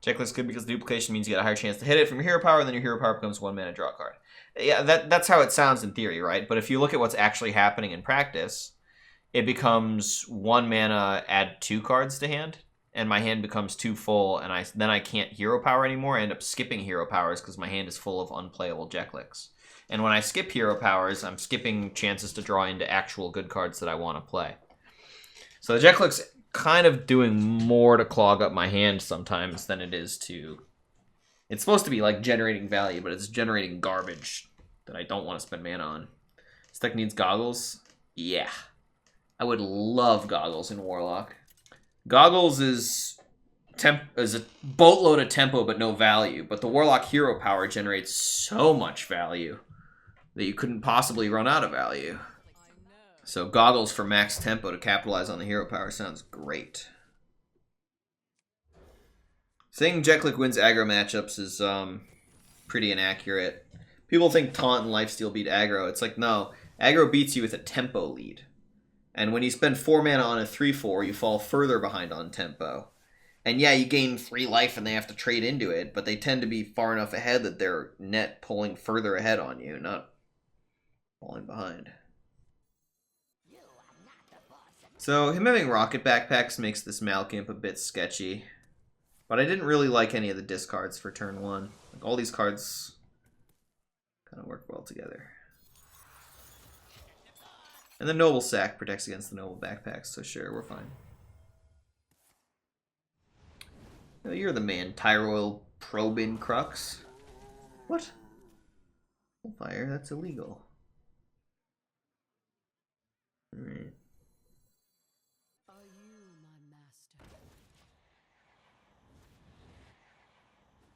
[SPEAKER 1] Checklist good because duplication means you get a higher chance to hit it from your hero power, and then your hero power becomes 1 mana draw card. Yeah, that's how it sounds in theory, right? But if you look at what's actually happening in practice, it becomes 1 mana, add 2 cards to hand, and my hand becomes too full, and then I can't hero power anymore. I end up skipping hero powers because my hand is full of unplayable Jeklicks. And when I skip hero powers, I'm skipping chances to draw into actual good cards that I want to play. So the Jeklick's kind of doing more to clog up my hand sometimes than it is to... It's supposed to be like generating value, but it's generating garbage that I don't want to spend mana on. This deck needs Goggles? Yeah. I would love Goggles in Warlock. Goggles is a boatload of tempo but no value, but the Warlock hero power generates so much value that you couldn't possibly run out of value. So Goggles for max tempo to capitalize on the hero power sounds great. Saying Jeklick wins aggro matchups is pretty inaccurate. People think Taunt and Lifesteal beat aggro. It's like, no. Aggro beats you with a tempo lead. And when you spend 4 mana on a 3/4, you fall further behind on tempo. And yeah, you gain 3 life and they have to trade into it, but they tend to be far enough ahead that they're net pulling further ahead on you, not falling behind. So him having rocket backpacks makes this Malkimp a bit sketchy. But I didn't really like any of the discards for turn 1. Like, all these cards kind of work well together. And the Noble Sack protects against the Noble Backpacks, so sure, we're fine. Oh, you're the man, Tyroil Probin Crux. What? Fire, that's illegal. Alright.
[SPEAKER 2] Are you my master?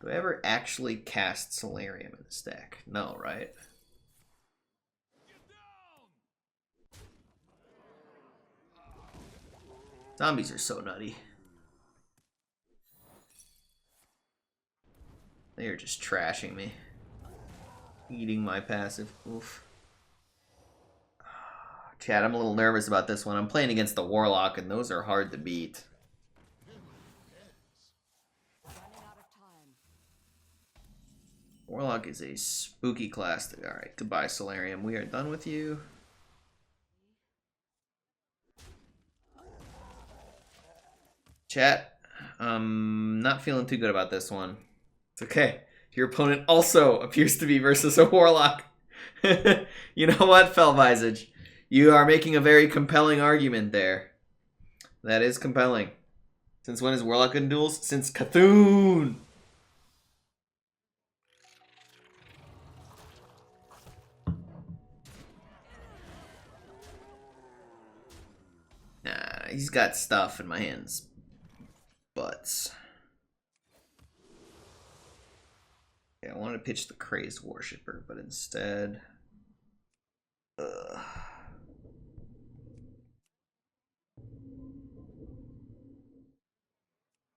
[SPEAKER 1] Do I ever actually cast Solarium in this deck? No, right? Zombies are so nutty. They are just trashing me. Eating my passive. Oof. Chad, I'm a little nervous about this one. I'm playing against the Warlock, and those are hard to beat. Warlock is a spooky class. Alright, goodbye, Solarium. We are done with you. Chat, not feeling too good about this one. It's okay. Your opponent also appears to be versus a Warlock. You know what, Felvisage? You are making a very compelling argument there. That is compelling. Since when is Warlock in duels? Since Cthulhu! Nah, he's got stuff in my hands. Butts. Yeah, I wanted to pitch the Crazed Worshipper, but instead...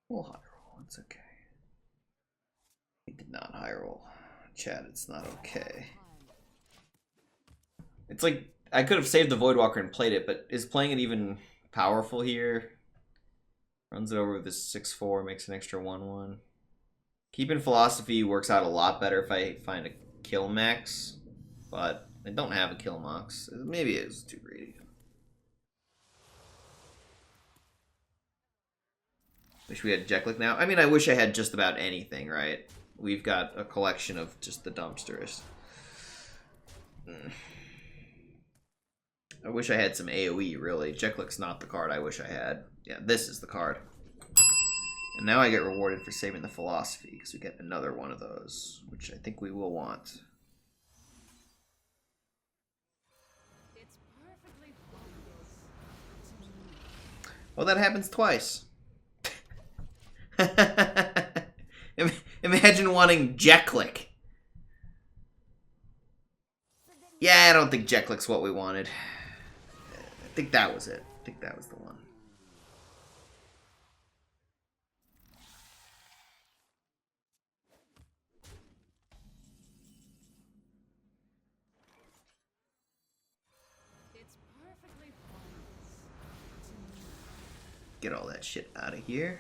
[SPEAKER 1] We'll high roll, it's okay. He did not high roll. Chat, it's not okay. It's like, I could have saved the Voidwalker and played it, but is playing it even powerful here? Runs it over with this 6/4, makes an extra 1/1. Keeping Philosophy works out a lot better if I find a kill max, but I don't have a kill max. Maybe it was too greedy. Wish we had Jeklick now. I mean, I wish I had just about anything, right? We've got a collection of just the dumpsters. I wish I had some AoE, really. Jeklik's not the card I wish I had. Yeah, this is the card. And now I get rewarded for saving the philosophy, because we get another one of those, which I think we will want.
[SPEAKER 2] It's perfectly pointless.
[SPEAKER 1] Well, that happens twice. Imagine wanting Jeklik. Yeah, I don't think Jeklik's what we wanted. I think that was it. I think that was the one.
[SPEAKER 2] It's perfectly pointless.
[SPEAKER 1] Get all that shit out of here.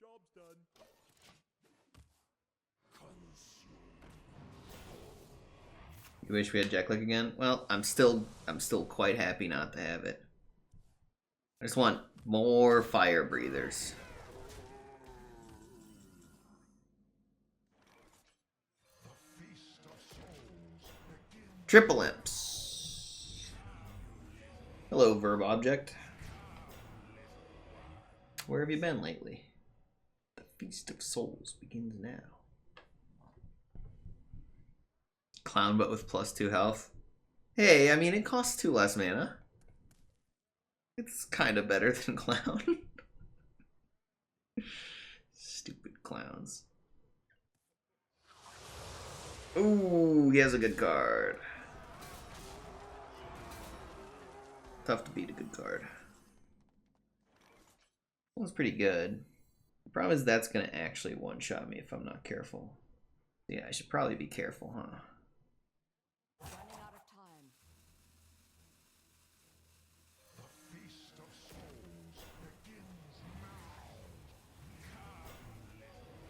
[SPEAKER 3] Job's done.
[SPEAKER 1] You wish we had Jeklik again? Well, I'm still quite happy not to have it. I just want more fire breathers. Triple imps. Hello, verb object. Where have you been lately? The Feast of Souls begins now. Clown, but with +2 health. Hey, I mean, it costs 2 less mana. It's kind of better than Clown. Stupid clowns. Ooh, he has a good card. Tough to beat a good card. That one's pretty good. The problem is that's going to actually one-shot me if I'm not careful. Yeah, I should probably be careful, huh?
[SPEAKER 2] Running out of time.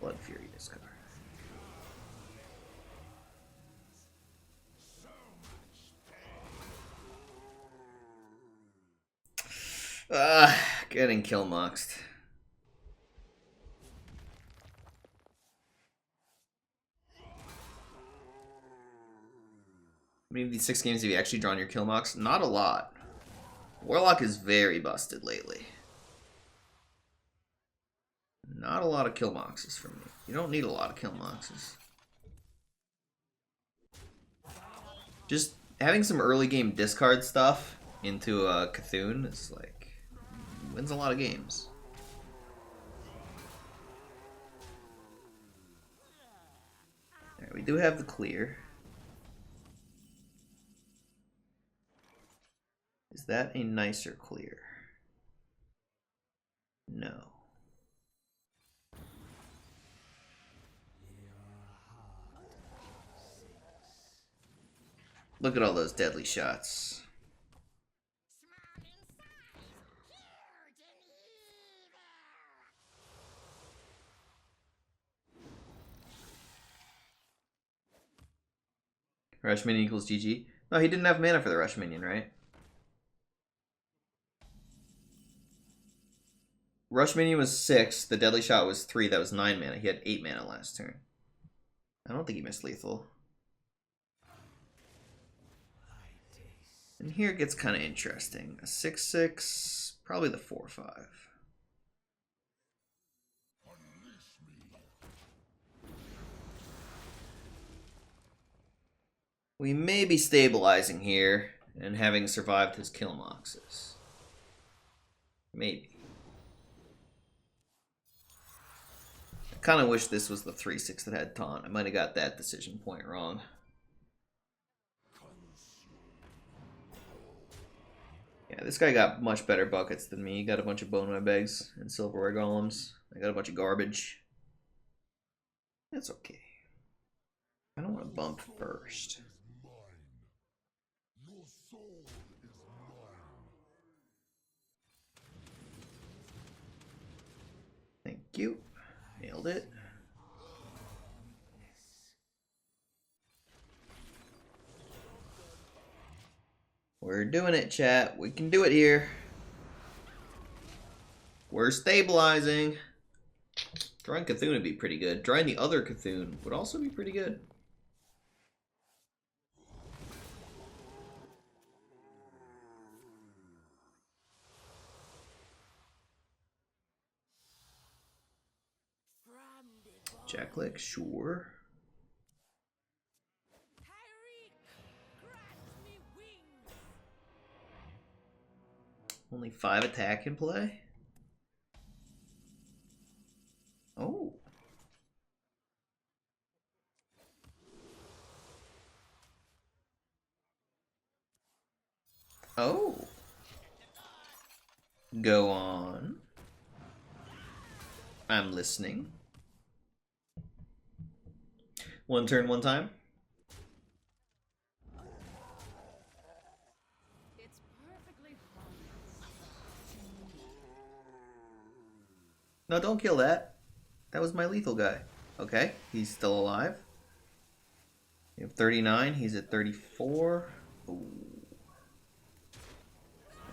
[SPEAKER 1] Blood Fury discard. Getting kill moxed. How many of these 6 games have you actually drawn your kill mox? Not a lot. Warlock is very busted lately. Not a lot of kill moxes from me. You don't need a lot of kill moxes. Just having some early game discard stuff into a Cthulhu is like wins a lot of games. Alright, we do have the clear. Is that a nicer clear? No. Look at all those deadly shots. Rush minion equals GG. No, he didn't have mana for the rush minion, right? Rush minion was 6. The deadly shot was 3. That was 9 mana. He had 8 mana last turn. I don't think he missed lethal. And here it gets kind of interesting. A 6/6, probably the 4/5. We may be stabilizing here and having survived his kill moxes. Maybe. I kind of wish this was the 3/6 that had taunt. I might have got that decision point wrong. Yeah, this guy got much better buckets than me. He got a bunch of bone web eggs and silverware golems. I got a bunch of garbage. That's okay. I don't want to bump first.
[SPEAKER 3] Your soul is mine.
[SPEAKER 1] Thank you. Nailed it. We're doing it, chat. We can do it here. We're stabilizing. Drawing Cthulhu would be pretty good. Drawing the other Cthulhu would also be pretty good. Jacklick, sure. Only 5 attack in play? Oh. Oh. Go on. I'm listening. One turn, one time.
[SPEAKER 2] It's perfectly
[SPEAKER 1] No, don't kill that. That was my lethal guy. Okay, he's still alive. We have 39. He's at 34. Ooh.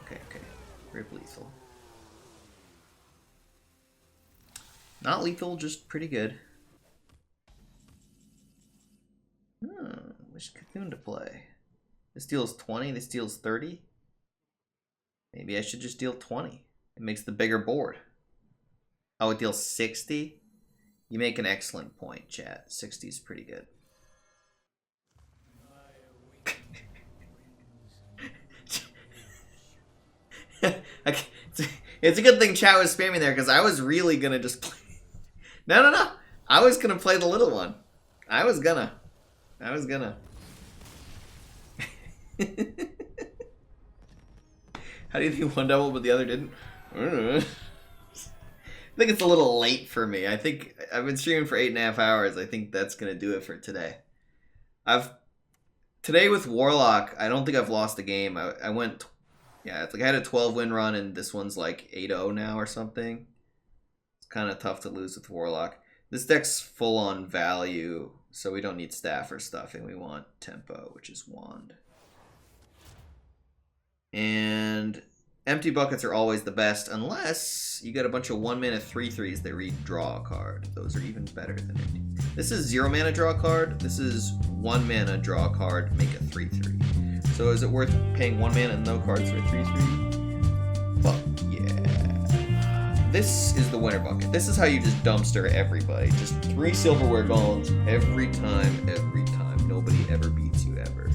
[SPEAKER 1] Okay, okay. Rip lethal. Not lethal, just pretty good. Which Cocoon to play? This deals 20, this deals 30. Maybe I should just deal 20. It makes the bigger board. Oh, it deals 60? You make an excellent point, chat. 60 is pretty good. It's a good thing chat was spamming there, because I was really gonna just play. No. I was gonna play the little one. I was gonna. How do you think one doubled but the other didn't? I don't know. I think it's a little late for me. I think I've been streaming for 8.5 hours. I think that's gonna do it for today. Today with Warlock, I don't think I've lost a game. I went, yeah, it's like I had a 12-win run, and this one's like 8-0 now or something. It's kind of tough to lose with Warlock. This deck's full on value, so we don't need staff or stuffing. We want tempo, which is wand. And empty buckets are always the best, unless you get a bunch of 1-mana 3/3s that read draw a card. Those are even better than empty. This is 0-mana draw a card. This is 1-mana draw a card, make a 3/3. So is it worth paying 1 mana and no cards for a 3/3? Fuck yeah. This is the winner bucket. This is how you just dumpster everybody. Just 3 silverware golems every time. Nobody ever beats you ever.